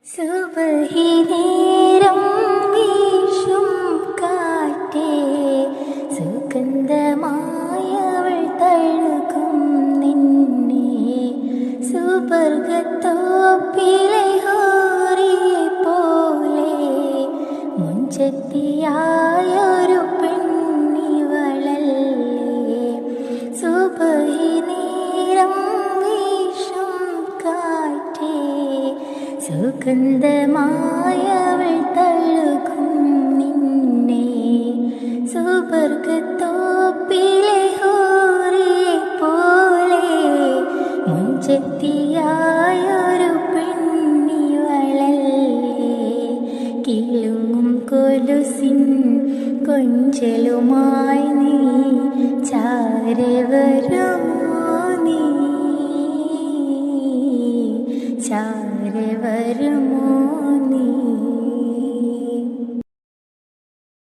സുബഹി നേരം വീശും കാറ്റേ, സുഗന്ധമായവൾ തഴുകും നിന്നെ. സുബർഗത്തോപ്പിലെ ഹൂറിയെ പോലെ മുഞ്ചത്തിയായൊരു പെണ്ണിവളല്ലേ. സുബഹി നേരം വീശും കാറ്റേ, സുഗന്ധമായവൾ തഴുകും നിന്നെ. സുബർഗത്തോപ്പിലെ ഹൂറിയെ പോലെ മുഞ്ചത്തിയായൊരു പെണ്ണിവളല്ലേ. കിലുങ്ങും കൊലുസിൻ കൊഞ്ചലുമായി നീ ചാരെ വരുമോ, നീ ചാരെ വരും